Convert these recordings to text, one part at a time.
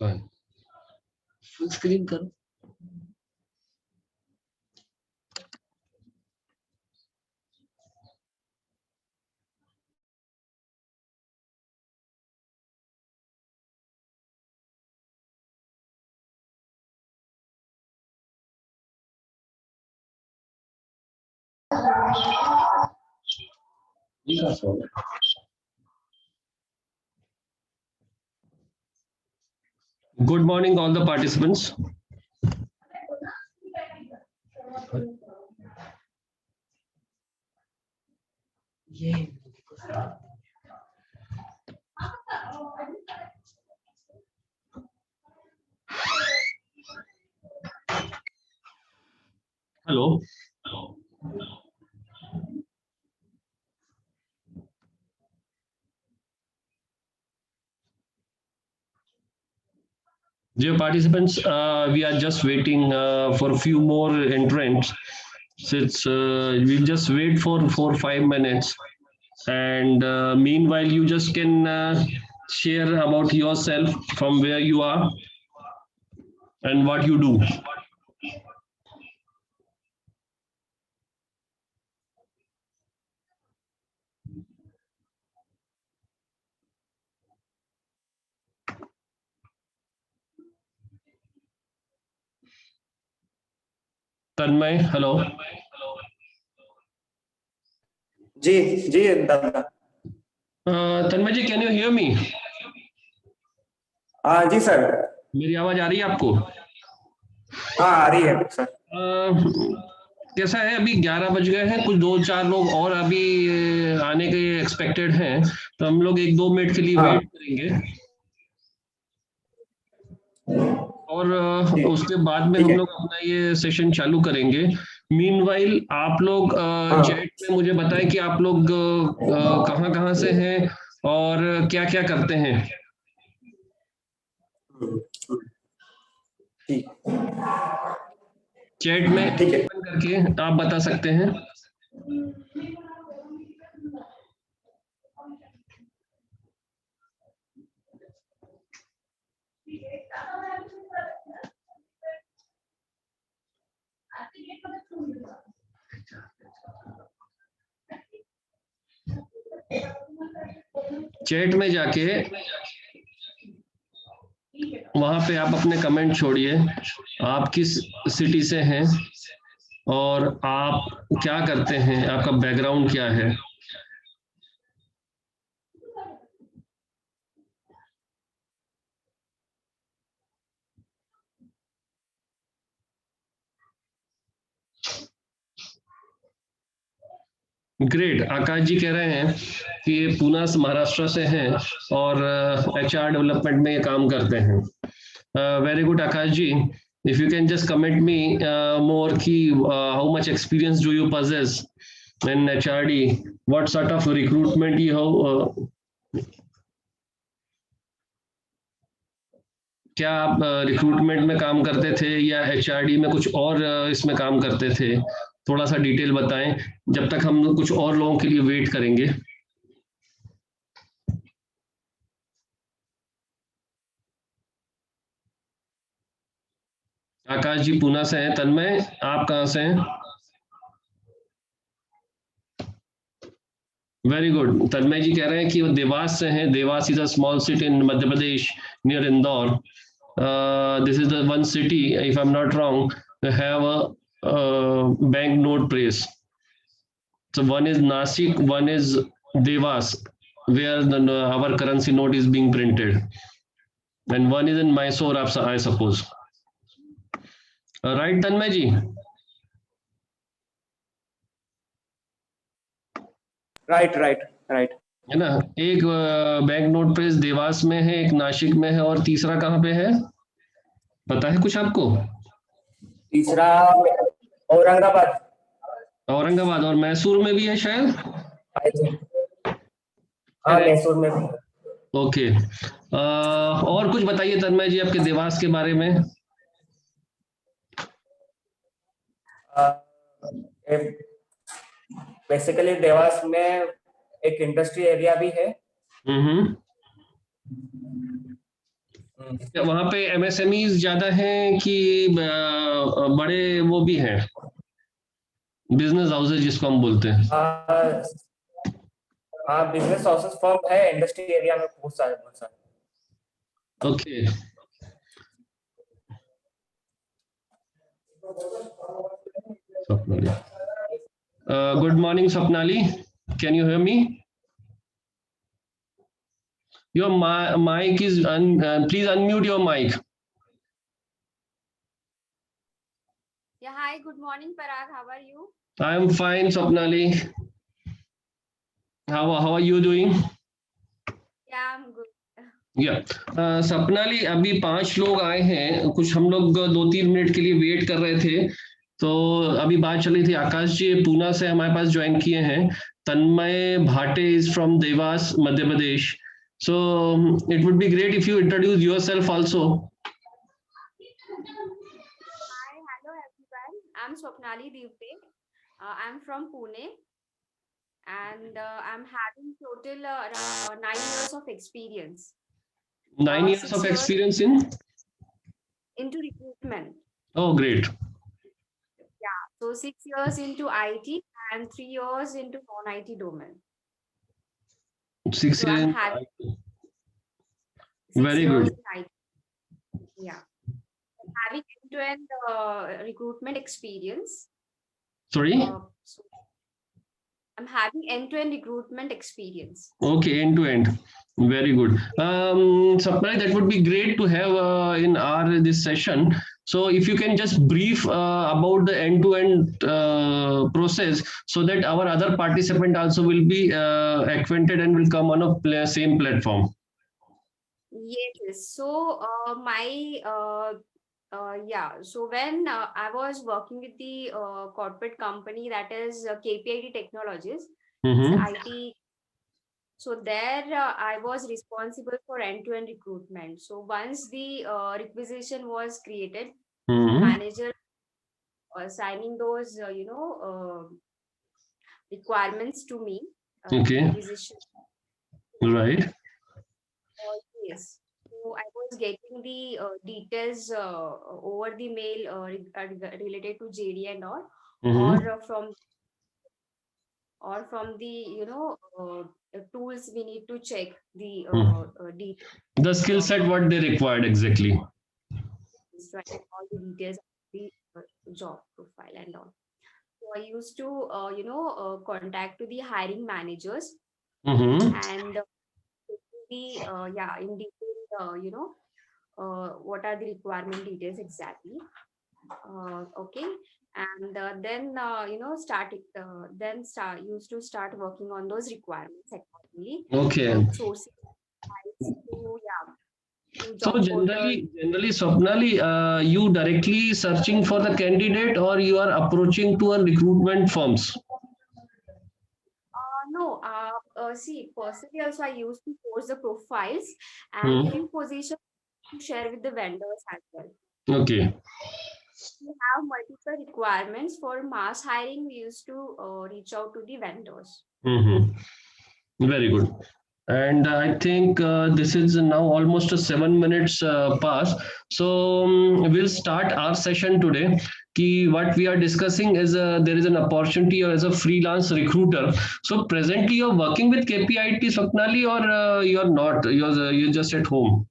Full screen करो। Good morning, all the participants. Hello. Dear participants, we are just waiting for a few more entrants. Since we'll just wait for 4-5 minutes, and meanwhile you just can share about yourself, from where you are and what you do. Tanmay, hello. जी दादा। Tanmay ji, can you hear me? हाँ जी sir. मेरी आवाज आ रही है आपको? हाँ आ रही है सर। कैसा है? अभी 11 बज गए हैं, कुछ 2-4 लोग और अभी आने के एक्सपेक्टेड हैं, तो हम लोग 1-2 मिनट के लिए वेट करेंगे, और उसके बाद में हम लोग अपना ये सेशन चालू करेंगे। मीनवाइल आप लोग चैट में मुझे बताएं कि आप लोग कहाँ से हैं और क्या क्या करते हैं। चैट में ओपन करके आप बता सकते हैं। चैट में जाके वहां पे आप अपने कमेंट छोड़िए, आप किस सिटी से हैं और आप क्या करते हैं, आपका बैकग्राउंड क्या है। ग्रेट। आकाश जी कह रहे हैं कि ये पूना महाराष्ट्र से हैं और HR डेवलपमेंट में ये काम करते हैं। Very good Akash ji, if you can just comment me more ki how much experience do you possess in HRD, what sort of recruitment you have, क्या आप रिक्रूटमेंट में काम करते थे या HRD में कुछ और इसमें काम करते थे, थोड़ा सा डिटेल बताएं, जब तक हम कुछ और लोगों के लिए वेट करेंगे। आकाश जी पूना से हैं। तन्मय, आप कहाँ से हैं? Very good. तन्मय जी कह रहे हैं कि वो देवास से हैं। Dewas is a small city in Madhya Pradesh near Indore. This is the one city, if I am not wrong, have a bank note press. So one is Nashik, one is Devas, where our currency note is being printed, and one is in Mysore, I suppose. Right, Tanmay ji? Right है ना, एक bank note press Dewas में है, एक नासिक में है, और तीसरा कहाँ पे है, पता है कुछ आपको? तीसरा औरंगाबाद। औरंगाबाद और मैसूर में भी है शायद। हाँ मैसूर में भी। ओके। और कुछ बताइए तन्मय जी आपके देवास के बारे में। बेसिकली देवास में एक इंडस्ट्री एरिया भी है। वहाँ पे MSMEs ज्यादा हैं कि बड़े वो भी हैं, बिजनेस हाउसेज जिसको हम बोलते हैं? हाँ हाँ, बिजनेस हाउसेस फर्म है इंडस्ट्री एरिया में बहुत सारे। Okay, Swapnali, good morning Swapnali, can you hear me? Your mic is please unmute your mic. Yeah, hi, good morning, Parag. How are you? I am fine, Swapnali. How are you doing? Yeah, I'm good. या सपनाली, अभी 5 लोग आए हैं, कुछ हम लोग 2-3 minute के लिए वेट कर रहे थे, तो अभी बात चली थी। आकाश जी पूना से हमारे पास ज्वाइन किए हैं, तन्मय भाटे is from Dewas Madhya Pradesh, so it would be great if you introduce yourself also. Hi, hello everyone. I'm Swapnali Divte. I'm from Pune and I'm having total around 9 years of experience. 9 years 6 of years experience in? into recruitment. Oh, great. Yeah, so 6 years into IT and 3 years into non-IT domain. 6 So years. I'm having 6 Very years good. in IT. Yeah, I'm having end-to-end recruitment experience. Sorry? So I'm having end-to-end recruitment experience. Okay, end to end. Very good. Sapna, that would be great to have in our this session. So if you can just brief about the end to end process, so that our other participant also will be acquainted and will come on a same platform. Yes. So so when I was working with the corporate company, that is KPIT Technologies, it's Mm-hmm. IT. So there I was responsible for end-to-end recruitment. So once the requisition was created, Mm-hmm. manager signing those requirements to me. Okay. Requisition. Right. Yes. So I was getting the details over the mail related to JD and all, Mm-hmm. or from the tools we need to check the details. The skill set what they required exactly. Right, all the details of the job profile and all. So I used to contact to the hiring managers Mm-hmm. and in detail what are the requirement details exactly. Okay, and then used to start working on those requirements accordingly. Okay. Sourcing sites to So job portal. generally, Swapnali, you directly searching for the candidate or you are approaching to a recruitment firms? No, see, personally also I used to post the profiles and Hmm. in position to share with the vendors as well. Okay. We have multiple requirements for mass hiring. We used to reach out to the vendors. Mm-hmm. Very good. And I think this is now almost a 7 minutes past. So we'll start our session today. What we are discussing is there is an opportunity as a freelance recruiter. So presently you're working with KPIT, Swapnali, or you're not? You're just at home.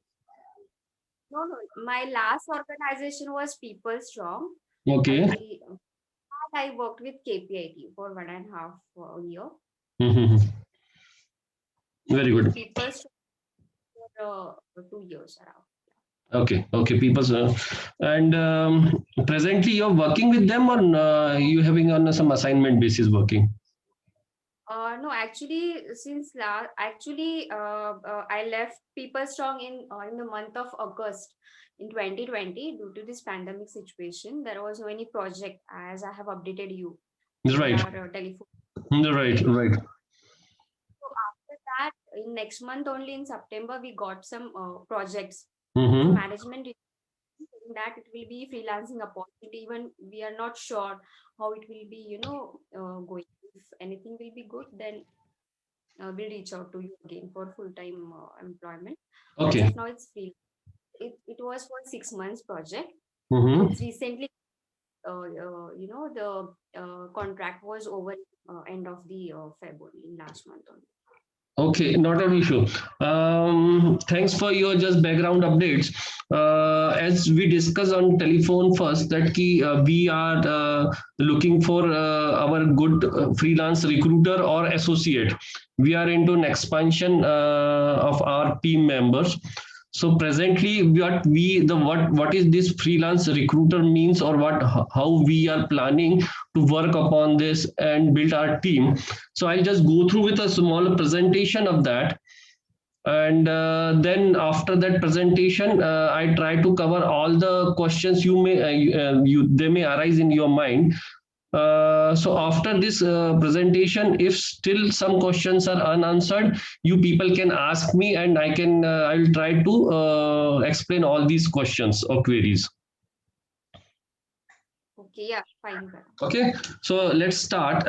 No, my last organization was People Strong. Okay. I worked with KPIT for 1.5 year. Mm-hmm. Very good. People Strong for 2 years around. Okay, people. And presently you're working with them, or you having on some assignment basis working? No, actually, I left People Strong in the month of August in 2020 due to this pandemic situation. There was no any project, as I have updated you in Right. our telephone. Right. So after that, in next month only in September, we got some projects. Mm-hmm. Management is saying that it will be freelancing opportunity. Even we are not sure how it will be, going. If anything will be good, then we'll reach out to you again for full-time employment. Okay. As of now, it's free. it was for 6 months project. Mhm. It's recently, the contract was over end of the February last month only. Okay, not an issue. Thanks for your just background updates. As we discussed on telephone first, that we are looking for our good freelance recruiter or associate. We are into an expansion of our team members. So presently, what is this freelance recruiter means, or how we are planning to work upon this and build our team. So I'll just go through with a small presentation of that. And then after that presentation, I try to cover all the questions they may arise in your mind. So after this presentation, if still some questions are unanswered, you people can ask me, and I'll try to explain all these questions or queries. Okay, yeah, fine. Okay, so let's start.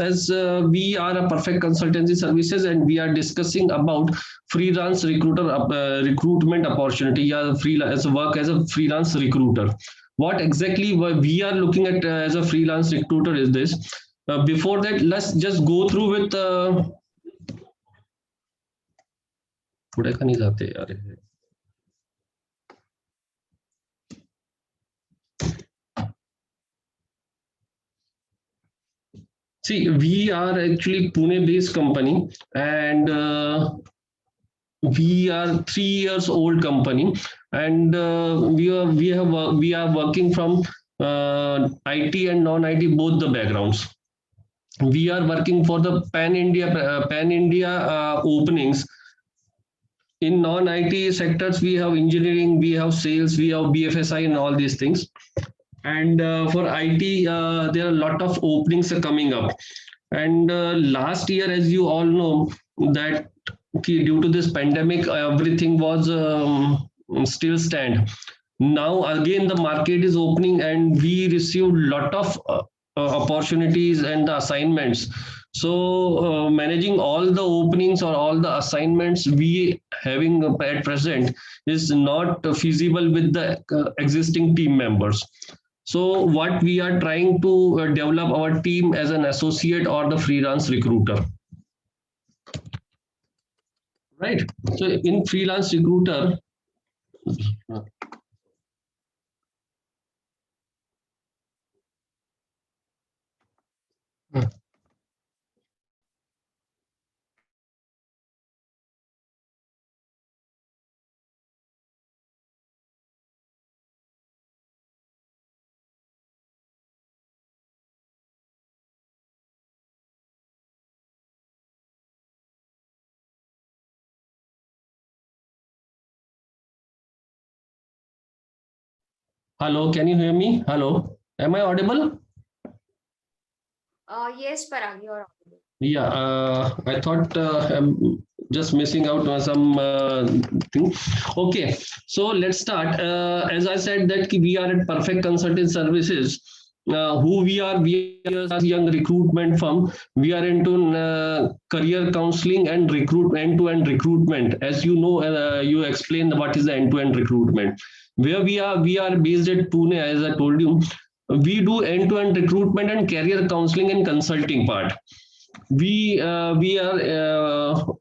As we are a perfect consultancy services, and we are discussing about freelance recruitment opportunity. Yeah, freelance work as a freelance recruiter. What exactly we are looking at as a freelance recruiter is this. Before that, let's just go through with. थोड़े का नहीं जाते यार. See, we are actually Pune-based company, and we are 3 years old company, and we are working from IT and non-IT both the backgrounds. We are working for the pan India openings. In non-IT sectors, we have engineering, we have sales, we have BFSI, and all these things. And for IT, there are a lot of openings are coming up. And last year, as you all know, that due to this pandemic, everything was still stand. Now again, the market is opening, and we received a lot of opportunities and the assignments. So managing all the openings or all the assignments we having at present is not feasible with the existing team members. So what we are trying to develop our team as an associate or the freelance recruiter. Right. So in freelance recruiter, hello, can you hear me? Hello, am I audible? Yes, Parag, you're audible. Yeah, I thought I'm just missing out on some thing. Okay, so let's start. As I said that we are at Perfect Consulting Services. Who we are a young recruitment firm. We are into career counseling and end-to-end recruitment. As you know, you explained what is the end-to-end recruitment. Where we are based at Pune, as I told you. We do end-to-end recruitment and career counseling and consulting part. We are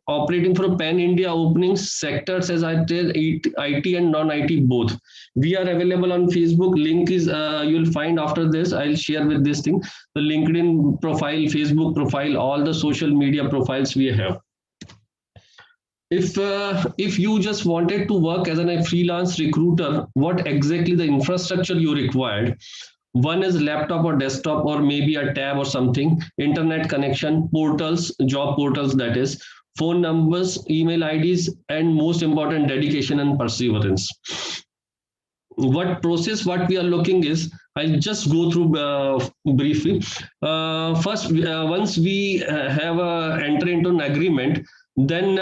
operating for pan India openings sectors, as I tell, IT and non-IT both. We are available on Facebook. Link is you'll find after this. I'll share with this thing the LinkedIn profile, Facebook profile, all the social media profiles we have. If you just wanted to work as a freelance recruiter, what exactly the infrastructure you required? One is laptop or desktop, or maybe a tab or something, internet connection, portals, job portals, that is, phone numbers, email IDs, and most important, dedication and perseverance. What process, what we are looking is, I'll just go through briefly. First, once we have enter into an agreement, Then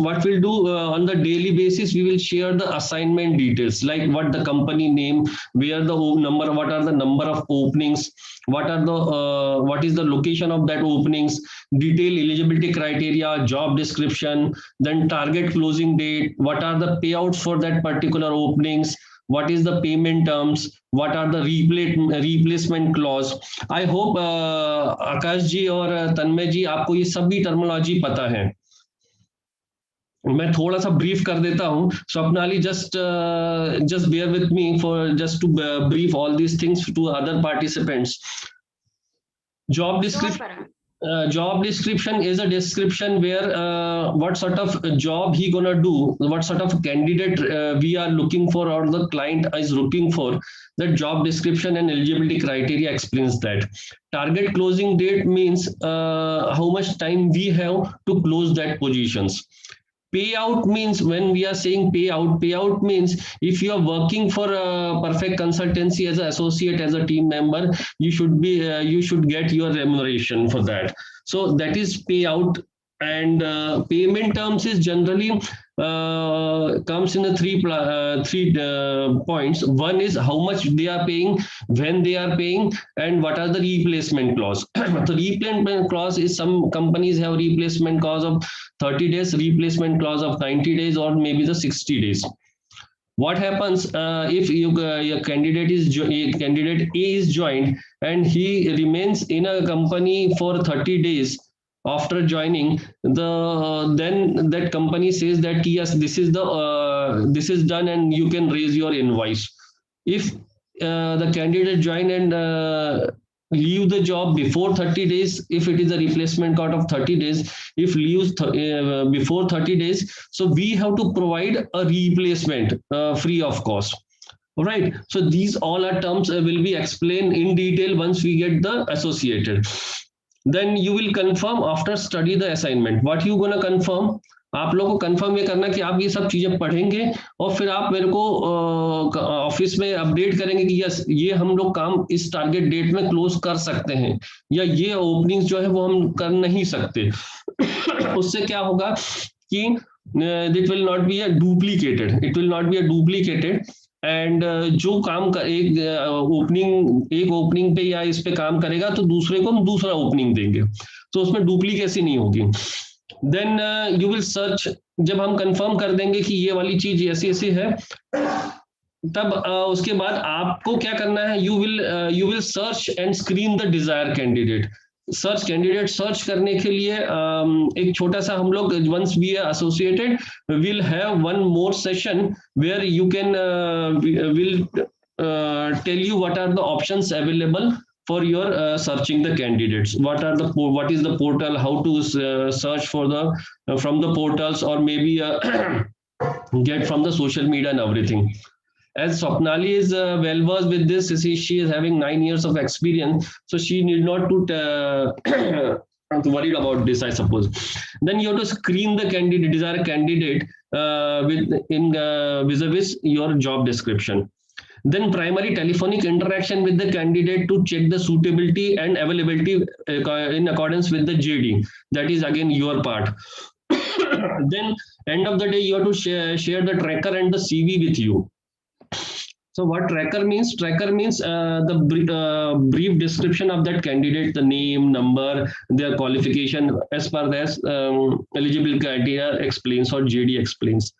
what we'll do on the daily basis, we will share the assignment details, like what the company name, where the number, what are the number of openings, what is the location of that openings, detailed eligibility criteria, job description, then target closing date, what are the payouts for that particular openings, what is the payment terms, what are the replacement clause. I hope आकाश जी और तन्मय जी आपको ये सभी terminology पता है. मैं थोड़ा सा brief कर देता हूं. Swapnali, just bear with me for just to brief all these things to other participants. Job description. Job description is a description where what sort of job he gonna do, what sort of candidate we are looking for, or the client is looking for. That job description and eligibility criteria explains that. Target closing date means how much time we have to close that positions. Payout means, when we are saying payout means if you are working for a Perfect Consultancy as an associate, as a team member, you should get your remuneration for that. So that is payout. And payment terms is generally comes in the three points. One is how much they are paying, when they are paying, and what are the replacement clause. The replacement clause is, some companies have replacement clause of 30 days, replacement clause of 90 days, or maybe the 60 days. What happens if your candidate A is joined and he remains in a company for 30 days after joining, then that company says that yes, this is done and you can raise your invoice. If the candidate join and leave the job before 30 days, if it is a replacement cut of 30 days, if leaves before 30 days, so we have to provide a replacement free of cost. All right, so these all are terms will be explained in detail once we get the associated. Then you will confirm after study the assignment. What you gonna confirm? आप लोगों को confirm ये करना कि आप ये सब चीजें पढ़ेंगे और फिर आप मेरे को ऑफिस में अपडेट करेंगे कि यस, ये हम लोग काम इस टारगेट डेट में क्लोज कर सकते हैं, या ये ओपनिंग्स जो है वो हम कर नहीं सकते. उससे क्या होगा कि it will not be a duplicated, and जो काम का एक ओपनिंग पे या इस पे काम करेगा तो दूसरे को हम दूसरा ओपनिंग देंगे, तो उसमें डुप्लीकेसी नहीं होगी. Then you will search. जब हम कंफर्म कर देंगे कि ये वाली चीज ऐसी है, तब उसके बाद आपको क्या करना है, you will search and screen the desire candidate. Search करने के लिए एक छोटा सा हम लोग, once we are associated, we'll have one more session where you can will tell you what are the options available for your searching the candidates. What is the portal, how to search for the from the portals, or maybe get from the social media and everything. As Swapnali is well versed with this, she is having 9 years of experience, so she need not to worried about this, I suppose. Then you have to screen the desired candidate vis-a-vis your job description. Then primary telephonic interaction with the candidate to check the suitability and availability in accordance with the JD. That is again your part. Then end of the day, you have to share the tracker and the CV with you. So what tracker means? Tracker means the brief description of that candidate, the name, number, their qualification as per as eligible criteria explains or JD explains.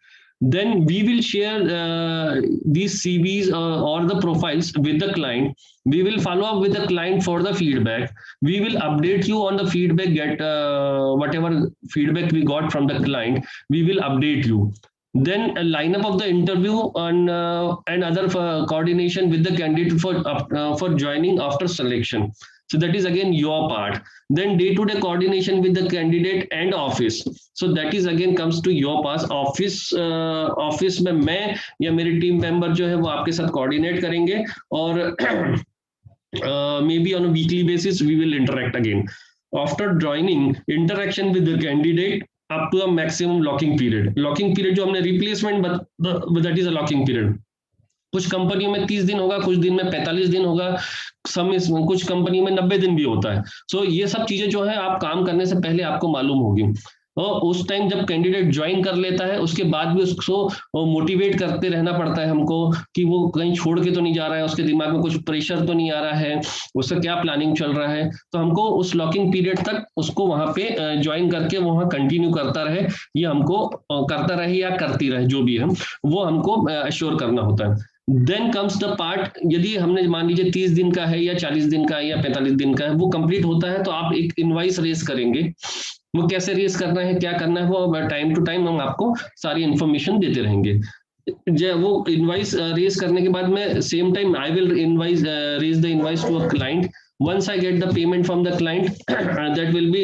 Then we will share these CVs or the profiles with the client. We will follow up with the client for the feedback. We will update you on the feedback, get whatever feedback we got from the client, we will update you. Then a lineup of the interview and other coordination with the candidate for joining after selection. So that is again your part. Then day-to-day coordination with the candidate and office. So that is again comes to your part. Office में मैं या मेरी team member जो है वो आपके साथ coordinate करेंगे, और maybe on a weekly basis we will interact again. After joining, interaction with the candidate up to a maximum locking period. Locking period जो हमने replacement, but that is a locking period. कुछ कंपनियों में 30 दिन होगा, कुछ दिन में 45 दिन होगा, कुछ कंपनियों में 90 दिन भी होता है. सो ये सब चीजें जो है आप काम करने से पहले आपको मालूम होगी. और उस टाइम जब कैंडिडेट ज्वाइन कर लेता है उसके बाद भी उसको मोटिवेट करते रहना पड़ता है हमको कि वो कहीं छोड़ के तो नहीं जा रहा है, उसके दिमाग में कुछ प्रेशर तो नहीं आ रहा है, उसका क्या प्लानिंग चल रहा है। तो हमको उस लॉकिंग पीरियड तक उसको वहां पे ज्वाइन करके वहां कंटिन्यू करता रहे, ये हमको करता रहे या करती रहे, जो भी है वो हमको अश्योर करना होता है। देन कम्स द पार्ट, यदि हमने मान लीजिए 30 दिन का है या 40 दिन का है या 45 दिन का है, वो कंप्लीट होता है तो आप एक इनवाइस रेस करेंगे। वो कैसे रेस करना है, क्या करना है, वो टाइम टू टाइम हम आपको सारी इंफॉर्मेशन देते रहेंगे। वो इनवाइस रेस करने के बाद में same time I will invoice raise the invoice to a client. Once I get the payment from the client, that will be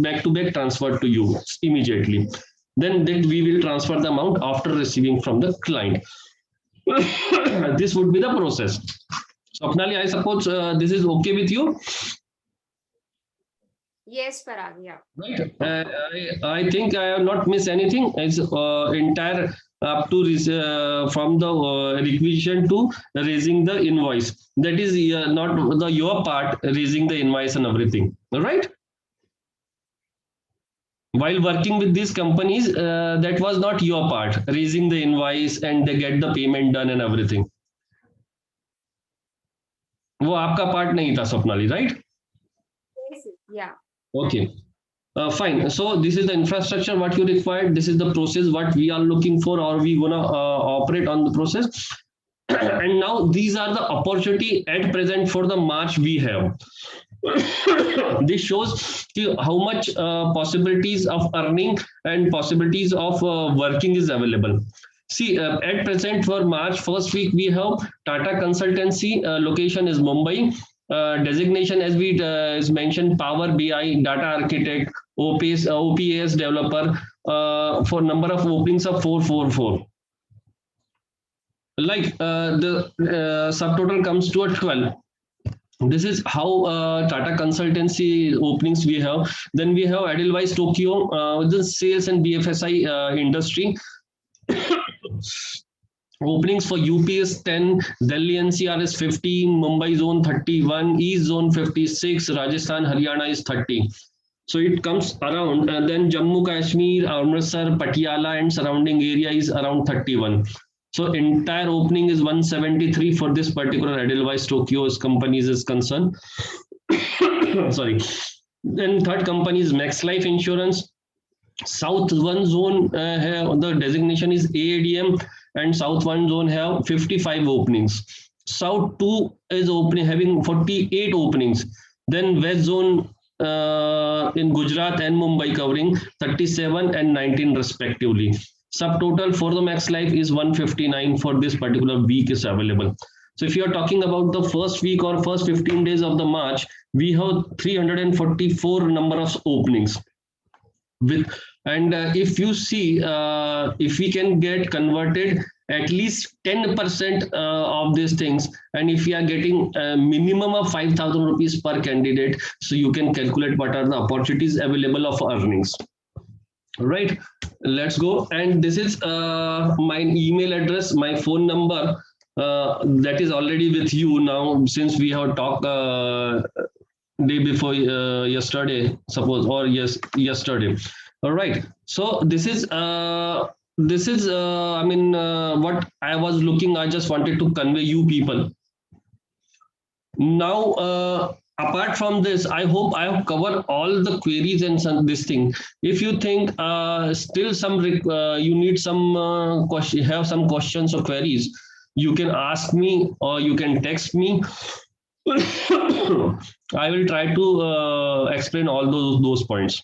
back to back transferred to you immediately. Then we will transfer the amount after receiving from the client. This would be the process. Swapnali, I suppose this is okay with you? Yes, Parag, yeah. Right. I think I have not missed anything. It's entire up to from the requisition to raising the invoice. That is not your part, raising the invoice and everything. All right. While working with these companies, that was not your part, raising the invoice and they get the payment done and everything. वो आपका part नहीं था, Swapnali, right? Yes, yeah. Okay. Fine. So this is the infrastructure what you required. This is the process what we are looking for, or we gonna operate on the process. And now these are the opportunity at present for the March we have. This shows how much possibilities of earning and possibilities of working is available. See, at present for March first week we have Tata Consultancy, location is Mumbai. Designation as we is mentioned, Power BI, Data Architect, OPS developer, for number of openings of 444. Like the subtotal comes to a 12. This is how Tata Consultancy openings we have. Then we have Edelweiss Tokyo, with the sales and BFSI industry. Openings for UPS 10, Delhi NCR is 15, Mumbai zone 31, East zone 56, Rajasthan Haryana is 30. So it comes around, and then Jammu Kashmir, Amritsar, Patiala and surrounding area is around 31. So entire opening is 173 for this particular Edelweiss Tokyo's companies is concerned. Sorry. Then third company is Max Life Insurance. South 1 zone the designation is AADM, and South 1 zone have 55 openings. South 2 is opening, having 48 openings. Then West zone in Gujarat and Mumbai covering 37 and 19 respectively. Subtotal for the Max Life is 159 for this particular week is available. So if you are talking about the first week or first 15 days of the March, we have 344 number of openings. And if you see, if we can get converted at least 10% of these things, and if you are getting a minimum of 5,000 rupees per candidate, so you can calculate what are the opportunities available of earnings. Right, let's go. And this is my email address, my phone number, that is already with you now, since we have talked day before yesterday, suppose, or yesterday. All right, so this is I mean what I was looking, I just wanted to convey you people. Now apart from this, I hope I have covered all the queries and this thing. If you think still some you need some question, have some questions or queries, you can ask me or you can text me. I will try to explain all those points.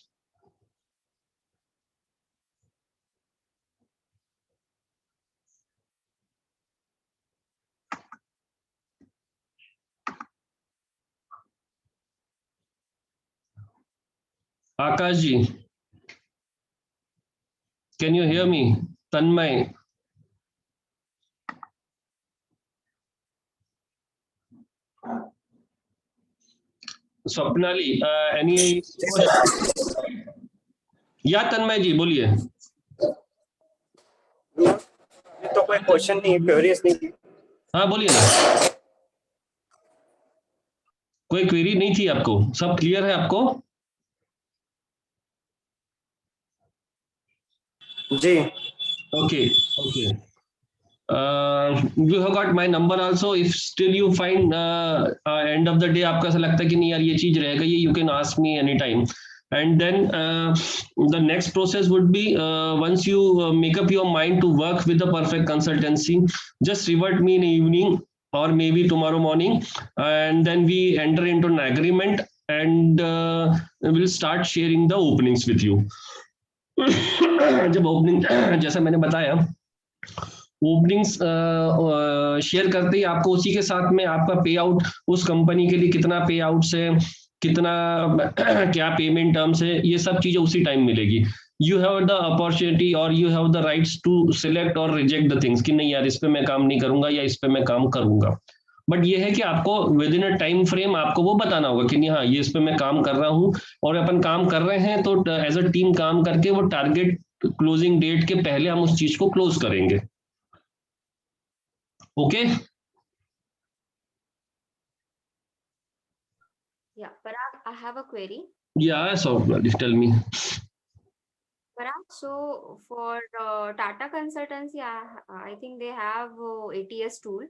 Akash ji, can you hear me? Tanmay. Swapnali, any? या तन्मय जी बोलिए। तो कोई question नहीं, queries नहीं। हाँ बोलिए ना, कोई क्वेरी नहीं थी आपको? सब क्लियर है आपको? जी Okay, okay. You have got my number also. If still you find end of the day आपका ऐसा लगता है कि नहीं यार ये चीज रह गई है, you can ask me anytime. And then the next process would be once you make up your mind to work with the perfect consultancy, just revert me in the evening or maybe tomorrow morning, and then we enter into an agreement and we'll start sharing the openings with you. जब opening जैसा मैंने बताया openings share करते ही आपको उसी के साथ में आपका पे आउट उस कंपनी के लिए कितना पे आउट है कितना क्या पेमेंट टर्म्स है ये सब चीजें उसी टाइम मिलेगी यू हैव द अपॉर्चुनिटी और you have the rights to select और रिजेक्ट द थिंग्स कि नहीं यार इस पे मैं काम नहीं करूंगा या इस पे मैं काम करूंगा बट ये है कि आपको with in a time frame आपको वो बताना होगा कि नहीं हाँ ये इस पे मैं काम कर रहा हूँ और अपन काम कर रहे हैं तो एज अ टीम काम करके वो टारगेट क्लोजिंग डेट के पहले हम उस चीज को क्लोज करेंगे okay Yeah, Parag, I have a query. या so please tell me Parag, so for Tata Consultancy, I think they have ATS tool.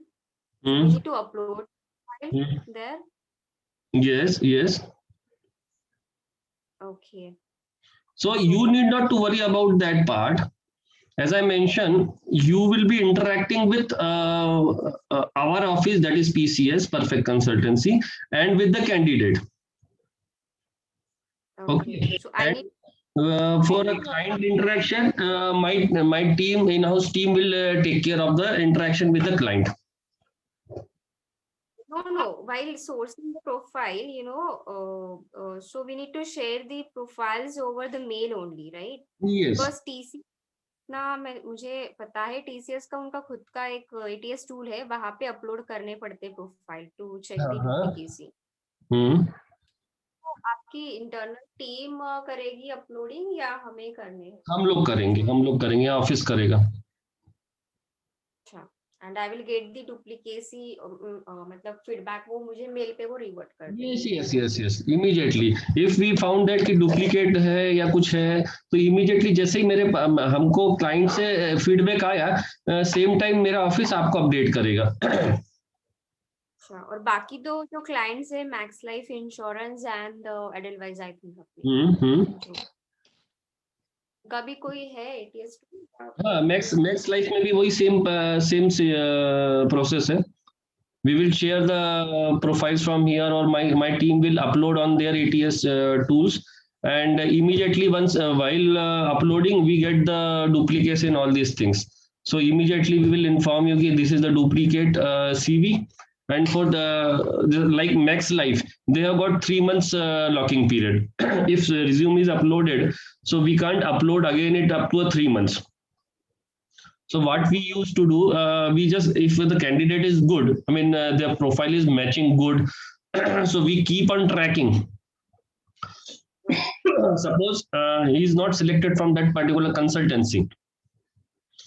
We need to upload file there. yes yes Okay. so you need not to worry about that part as I mentioned you will be interacting with our office that is PCS Perfect Consultancy and with the candidate okay So I and need for a client interaction my team in-house team will take care of the interaction with the client no while sourcing the profile so we need to share the profiles over the mail only, right? yes Because TC ना मुझे पता है TCS का उनका खुद का एक ATS tool है वहां पे अपलोड करने पड़ते profile to check the duplicacy तो आपकी इंटरनल टीम करेगी अपलोडिंग या हमें करने हम लोग करेंगे ऑफिस करेगा अच्छा and I will get the duplicacy मतलब फीडबैक वो मुझे मेल पे वो रिवर्ट कर देंगे yes immediately if we found that कि डुप्लीकेट है या कुछ है तो इमीडिएटली जैसे ही मेरे हमको क्लाइंट से फीडबैक आया सेम टाइम मेरा ऑफिस आपको अपडेट करेगा अच्छा और बाकी दो जो क्लाइंट्स है max life insurance and Edelweiss I think कभी कोई है एटीएस हाँ मैक्स लाइफ में भी वही सेम प्रोसेस है we will share the profiles from here or my team will upload on their ATS tools and immediately once while uploading we get the duplicates in all these things so immediately we will inform you that this is the duplicate CV and for the like Max Life they have got 3 months locking period if the resume is uploaded so we can't upload again it up to 3 months so what we used to do we just if the candidate is good I mean their profile is matching good so we keep on tracking suppose he is not selected from that particular consultancy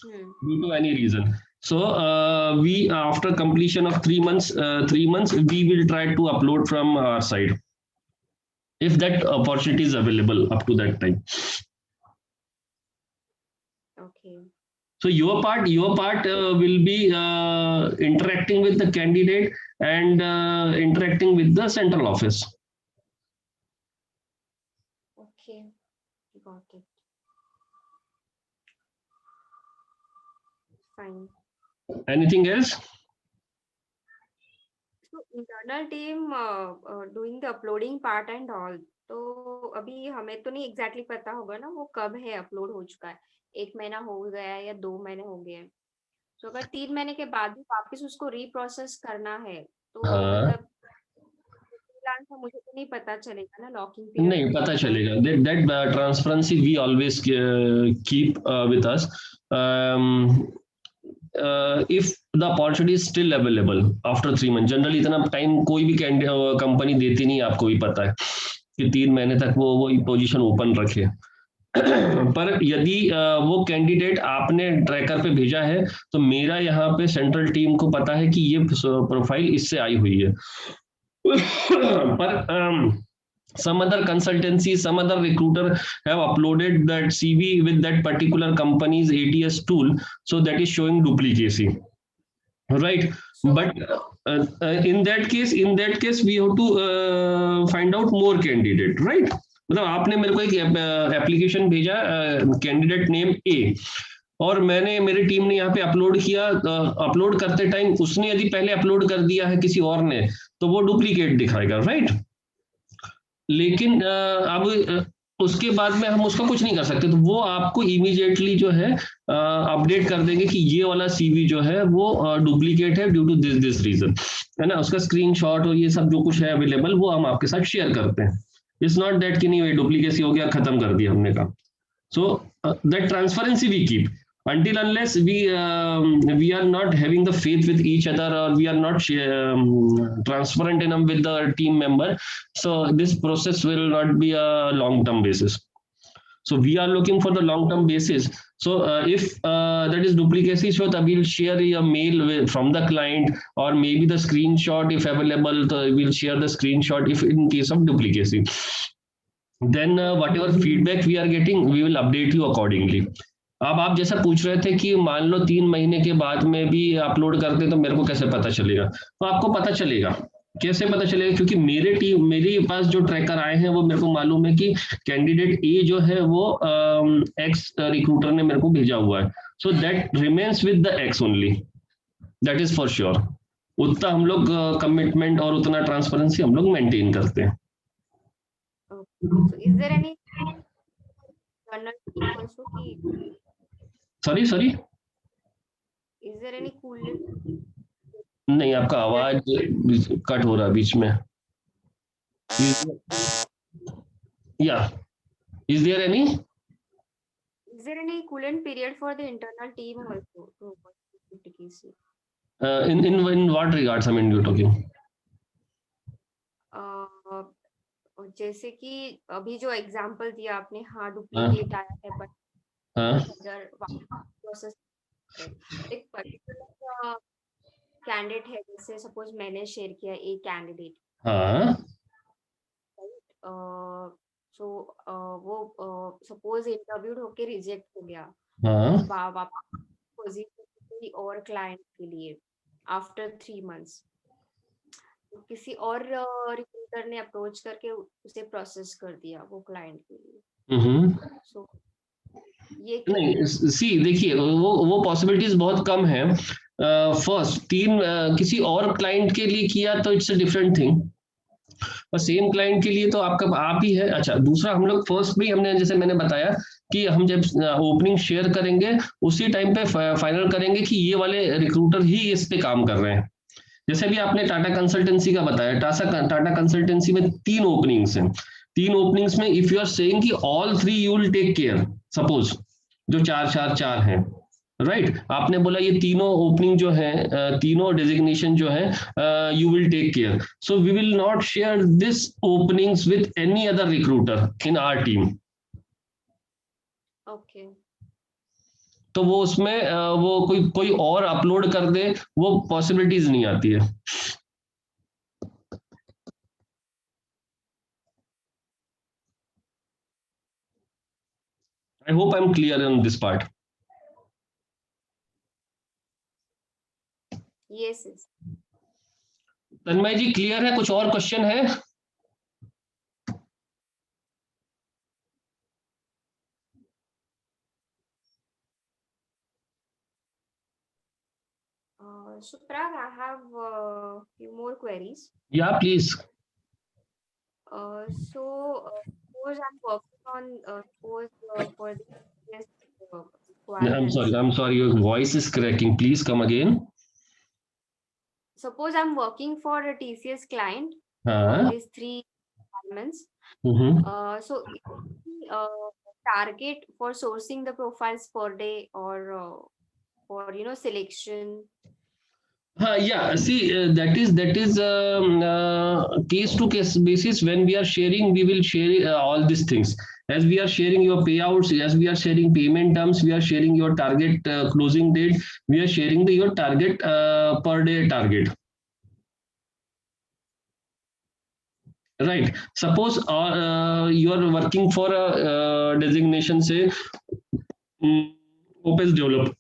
due to any reason so we after completion of 3 months we will try to upload from our side if that opportunity is available up to that time okay so your part will be interacting with the candidate and interacting with the central office okay got it fine anything else so internal team doing the uploading part and all तो अभी हमें तो नहीं exactly पता होगा ना वो कब है अपलोड हो चुका है 1 महीना हो गया है या 2 महीने हो गए हैं तो अगर 3 महीने के बाद भी वापस उसको रीप्रोसेस करना है तो मतलब मुझे तो नहीं पता चलेगा ना लॉकिंग पीरियड नहीं पता चलेगा that transparency we always keep with us if the opportunity is still available after 3 months generally इतना टाइम कोई भी कंपनी देती नहीं आपको भी पता है कि 3 महीने तक वो पोजीशन ओपन रखे पर यदि वो कैंडिडेट आपने ट्रैकर पे भेजा है तो मेरा यहाँ पे सेंट्रल टीम को पता है कि ये प्रोफाइल इससे आई हुई है पर some other consultancy, some other recruiter have uploaded that CV with that particular company's ATS tool, so that is showing duplicacy, right? So But in that case we have to find out more candidate, right? मतलब आपने मेरे को एक application भेजा candidate name ए, और मैंने मेरी team ने यहाँ पे अपलोड किया, अपलोड करते टाइम उसने यदि पहले अपलोड कर दिया है किसी और ने, तो वो डुप्लीकेट दिखाएगा, राइट? लेकिन अब उसके बाद में हम उसका कुछ नहीं कर सकते, तो वो आपको इमीडिएटली जो है अपडेट कर देंगे कि ये वाला सीवी जो है वो डुप्लीकेट है ड्यू टू दिस रीजन, है ना? उसका स्क्रीनशॉट और ये सब जो कुछ है अवेलेबल वो हम आपके साथ शेयर करते हैं। इट्स नॉट दैट कि नहीं डुप्लीकेसी हो गया खत्म कर दिया हमने का। So that transparency we keep until unless we are not having the faith with each other, or we are not transparent enough with the team member, so this process will not be a long term basis. So we are looking for the long term basis. So if that is duplicacy, so we'll share a mail from the client, or maybe the screenshot if available, we'll share the screenshot if in case of duplicacy. Then whatever feedback we are getting, we will update you accordingly. अब आप जैसा पूछ रहे थे कि मान लो 3 महीने के बाद में भी अपलोड करते तो मेरे को कैसे पता चलेगा? तो आपको पता चलेगा। कैसे पता चलेगा? क्योंकि मेरे पास जो ट्रैकर आए हैं वो मेरे को मालूम है कि कैंडिडेट ए जो है वो एक्स रिक्रूटर ने मेरे को भेजा हुआ है, so that remains with the x only, that is for sure. उतना हम लोग कमिटमेंट और उतना ट्रांसपेरेंसी हम लोग मेंटेन करते हैं। So is there any internal team also कि sorry is there any coolant? नहीं, आपका आवाज कट हो रहा बीच में। या is there any coolant period for the internal team also to avoid duplicacy? in what regards I mean you're talking? जैसे कि अभी जो एग्जांपल दिया आपने, हाँ डुप्लीकेट आया है बट अगर प्रोसेस एक पर्टिकुलर कैंडिडेट है, जैसे सपोज मैंने शेयर किया एक कैंडिडेट, हाँ सो वो सपोज इंटरव्यूड होके रिजेक्ट हो गया, हाँ वापस पोजीशन और क्लाइंट के लिए आफ्टर 3 months किसी और रिक्रूटर ने अप्रोच करके उसे प्रोसेस कर दिया वो क्लाइंट के लिए। सो ये नहीं, सी देखिए वो पॉसिबिलिटीज बहुत कम है। फर्स्ट 3 किसी और क्लाइंट के लिए किया तो इट्स अ डिफरेंट थिंग, और सेम क्लाइंट के लिए तो आपका आप ही है। अच्छा, दूसरा हम लोग फर्स्ट भी हमने जैसे मैंने बताया कि हम जब ओपनिंग शेयर करेंगे उसी टाइम पे फाइनल करेंगे कि ये वाले रिक्रूटर ही इस पे काम कर रहे हैं। जैसे भी आपने टाटा कंसल्टेंसी का बताया, टाटा कंसल्टेंसी में 3 ओपनिंग्स हैं। 3 ओपनिंग्स में इफ यू आर सेइंग कि all 3 you will take care, suppose जो 4 हैं, राइट? आपने बोला ये तीनों ओपनिंग जो है, तीनों डेजिग्नेशन जो है you will take care, so we will not share this openings with any other recruiter in our team. Okay, तो वो उसमें वो कोई और अपलोड कर दे, वो पॉसिबिलिटीज नहीं आती है। I hope I'm clear on this part. Yes Tanmay ji clear है? कुछ और क्वेश्चन है? So Parag, I have few more queries. Yeah, please. So suppose I'm working on for this I'm sorry, your voice is cracking. Please come again. Suppose I'm working for a TCS client. These 3 requirements. So target for sourcing the profiles per day or for selection. Yeah, see, that is case to case basis. When we are sharing, we will share all these things. As we are sharing your payouts, as we are sharing payment terms, we are sharing your target closing date, we are sharing your target per day target. Right. Suppose you are working for a designation, say OPS developer.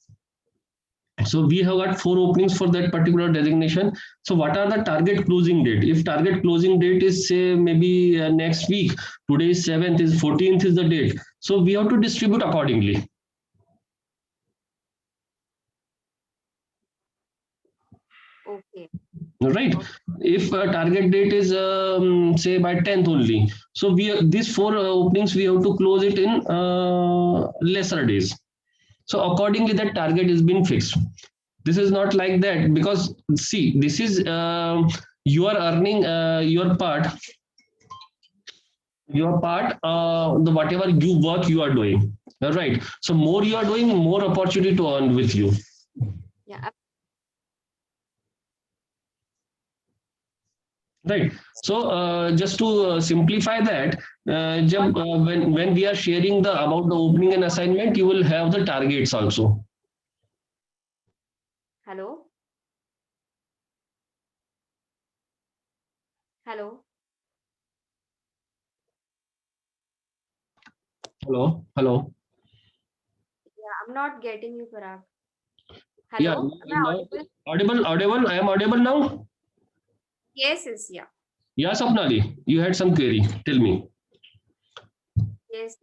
So we have got 4 openings for that particular designation. So what are the target closing date? If target closing date is say maybe next week, today is 7th, is 14th is the date. So we have to distribute accordingly. Okay. Right. If target date is say by 10th only, so these 4 openings we have to close it in lesser days. So accordingly that target is been fixed. This is not like that, because see, this is you are earning your part the whatever you work you are doing. Right. So more you are doing, more opportunity to earn with you. Yeah. Right. So just to simplify that, when we are sharing the about the opening and assignment, you will have the targets also. Hello. Hello. Hello. Hello. Yeah, I'm not getting you, Parag. Yeah. Hello. Am I Now audible? audible. Audible. I am audible now. Yes, yes, yeah. Yeah, Sapnali, you had some query. Tell me. Yes.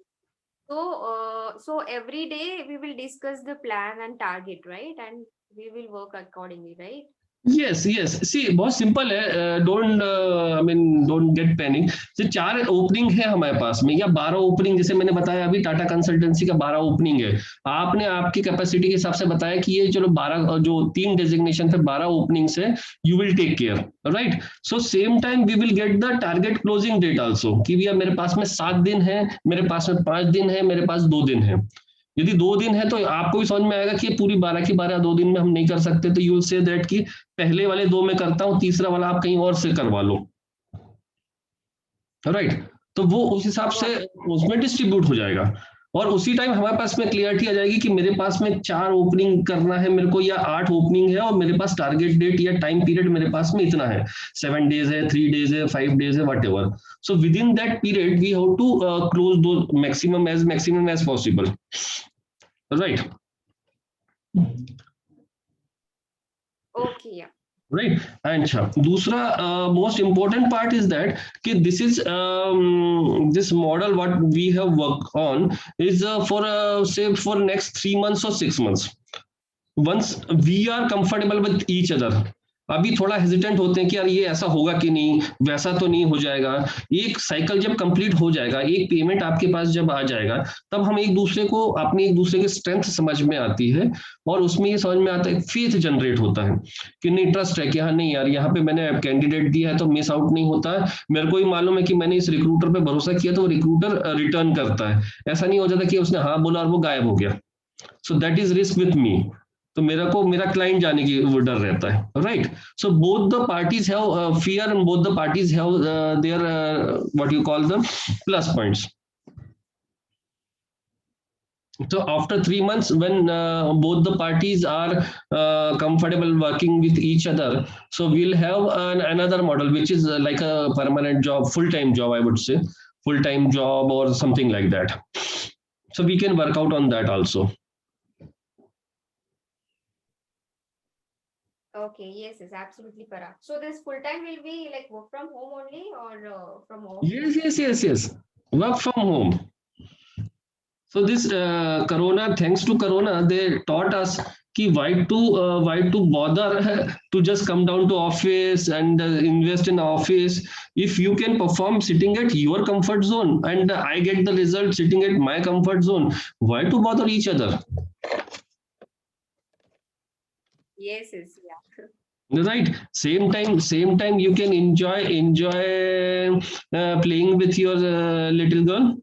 So every day we will discuss the plan and target, right? And we will work accordingly, right? Yes, yes. See, बहुत simple है. Don't I mean don't get panic. So 4 opening है हमारे पास में, या 12 opening, जैसे मैंने बताया अभी टाटा कंसल्टेंसी का 12 ओपनिंग है. आपने आपकी कैपेसिटी के हिसाब से बताया कि ये चलो 12 जो 3 डेजिग्नेशन पे 12 ओपनिंग्स है, you will take care. Right. So same time we will get the target closing date also, कि भैया मेरे पास में 7 दिन है, मेरे पास में 5 दिन है, मेरे पास 2 दिन है. यदि 2 दिन है तो आपको भी समझ में आएगा कि पूरी 12 की 12 2 दिन में हम नहीं कर सकते, तो यू विल से दैट कि पहले वाले 2 में करता हूं, तीसरा वाला आप कहीं और से करवा लो. राइट. तो वो उस हिसाब से उसमें डिस्ट्रीब्यूट हो जाएगा, और उसी टाइम हमारे पास में क्लियरिटी आ जाएगी कि मेरे पास में 4 ओपनिंग करना है मेरे को, या 8 ओपनिंग है, और मेरे पास टारगेट डेट या टाइम पीरियड मेरे पास में इतना है, 7 डेज है, 3 डेज है, 5 डेज है, whatever. So within that period we have to close those maximum as possible. Right. Okay, yeah. Right. अच्छा, दूसरा most important part is that कि this model what we have worked on is for say for next 3 months or 6 months. Once we are comfortable with each other, अभी थोड़ा hesitant होते हैं कि यार ये ऐसा होगा कि नहीं, वैसा तो नहीं हो जाएगा. एक साइकिल जब कंप्लीट हो जाएगा, एक पेमेंट आपके पास जब आ जाएगा, तब हम एक दूसरे को अपनी एक दूसरे की स्ट्रेंथ समझ में आती है, और उसमें ये समझ में आता है, फेथ जनरेट होता है कि नहीं, ट्रस्ट है कि हाँ नहीं यार, यहाँ पे मैंने कैंडिडेट दिया है तो मिस आउट नहीं होता है. मेरे को ही मालूम है कि मैंने इस रिक्रूटर पे भरोसा किया, तो वो रिक्रूटर रिटर्न करता है. ऐसा नहीं हो जाता कि उसने हाँ बोला और वो गायब हो गया. So that is risk with me. तो मेरा क्लाइंट जाने की वो डर रहता है. Right. So both the parties have fear and both the parties have their what you call the plus points. So after 3 months, when both the parties are comfortable working with each other, so we'll have another model which is like a permanent job, full-time job, I would say, full-time job or something like that. So we can work out on that also. Okay, yes, yes, absolutely, Parag. So this full time will be like work from home only, or from office? Yes. Work from home. So this corona, thanks to corona, they taught us कि why to bother to just come down to office and invest in office, if you can perform sitting at your comfort zone and I get the result sitting at my comfort zone, why to bother each other? Yes, yes, yeah. Right. Same time you can enjoy playing with your little girl.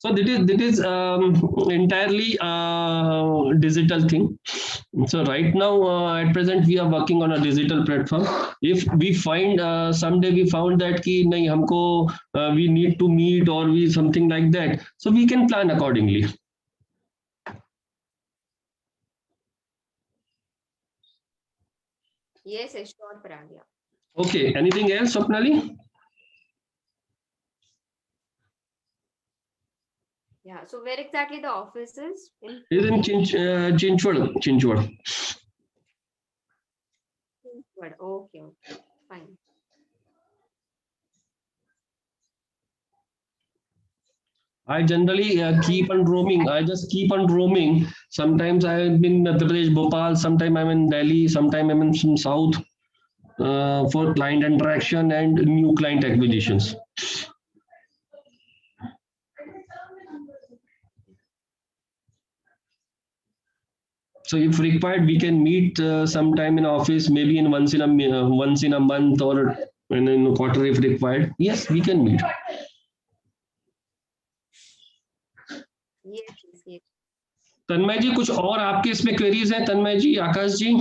So that is entirely digital thing. So right now at present we are working on a digital platform. If we find someday we found that कि नहीं हमको we need to meet or we something like that, so we can plan accordingly. Yes, yes, sure, Pragya. Okay, anything else, Swapnali? Yeah. So where exactly the office is? In It is in Chinchwad. Chinchwad. Okay, okay, fine. I generally keep on roaming. I just keep on roaming. Sometimes I'm in Madhya Pradesh, Bhopal. Sometimes I'm in Delhi. Sometimes I'm in some South for client interaction and new client acquisitions. So if required, we can meet sometime in office, maybe in once in a month or in a quarter if required. Yes, we can meet. Yes, yes, yes. तन्मय जी कुछ और आपके इसमें queries हैं तन्मय जी आकाश जी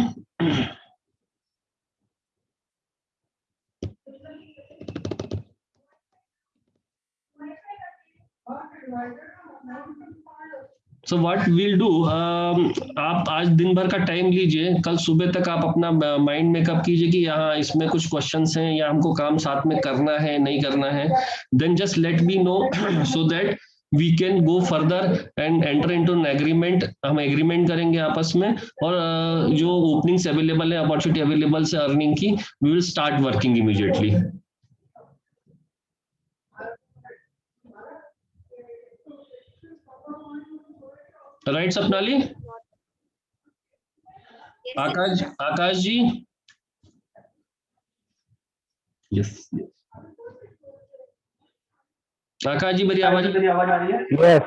so what will do आप आज दिन भर का टाइम लीजिए कल सुबह तक आप अपना माइंड मेकअप कीजिए कि यहाँ इसमें कुछ क्वेश्चंस हैं या हमको काम साथ में करना है नहीं करना है then just let me know so that we can go further and enter into an agreement हम एग्रीमेंट करेंगे आपस में और जो ओपनिंग्स अवेलेबल है अपॉर्चुनिटी अवेलेबल है अर्निंग की we will start working immediately right Sapnali Yes, Akash Akash ji yes Akash ji मेरी आवाज आ रही है Yes.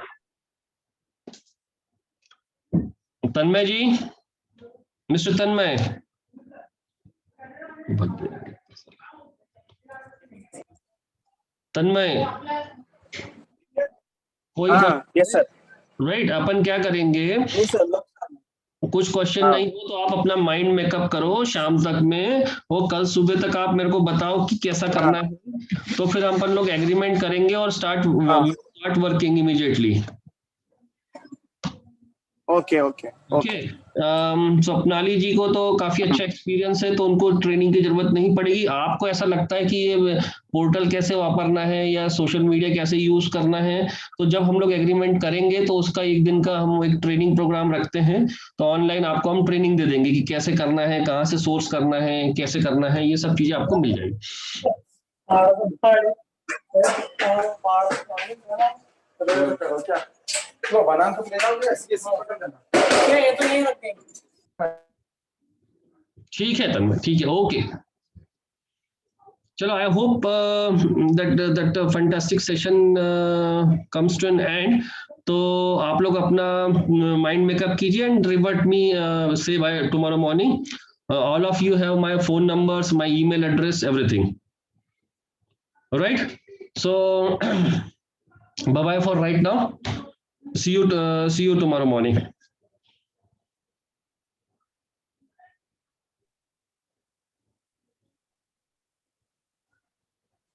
तन्मय जी मिस्टर तन्मय तन्मय कोई Yes, sir. राइट अपन क्या करेंगे Yes, sir. कुछ क्वेश्चन नहीं हो तो आप अपना माइंड मेकअप करो शाम तक में और कल सुबह तक आप मेरे को बताओ कि कैसा करना है तो फिर अपन लोग एग्रीमेंट करेंगे और start working immediately Okay, okay. Okay Swapnali ji को तो काफी अच्छा एक्सपीरियंस है तो उनको ट्रेनिंग की जरूरत नहीं पड़ेगी आपको ऐसा लगता है कि ये पोर्टल कैसे वापरना है या सोशल मीडिया कैसे यूज करना है तो जब हम लोग एग्रीमेंट करेंगे तो उसका एक दिन का हम एक ट्रेनिंग प्रोग्राम रखते हैं तो ऑनलाइन आपको हम ट्रेनिंग दे देंगे कि कैसे करना है कहाँ से सोर्स करना है कैसे करना है ये सब चीजें आपको मिल जाएगी ठीक है तन्मय ठीक है ओके चलो I hope that fantastic session comes to an end तो आप लोग अपना माइंड मेकअप कीजिए एंड रिवर्ट मी से by tomorrow morning all of you have my phone numbers my email address everything right so bye bye for right now see you tomorrow morning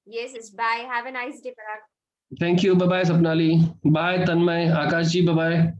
yes, yes. Bye. Have a nice day, Parag. thank you bye bye Sapnali bye Tanmay Akash ji bye bye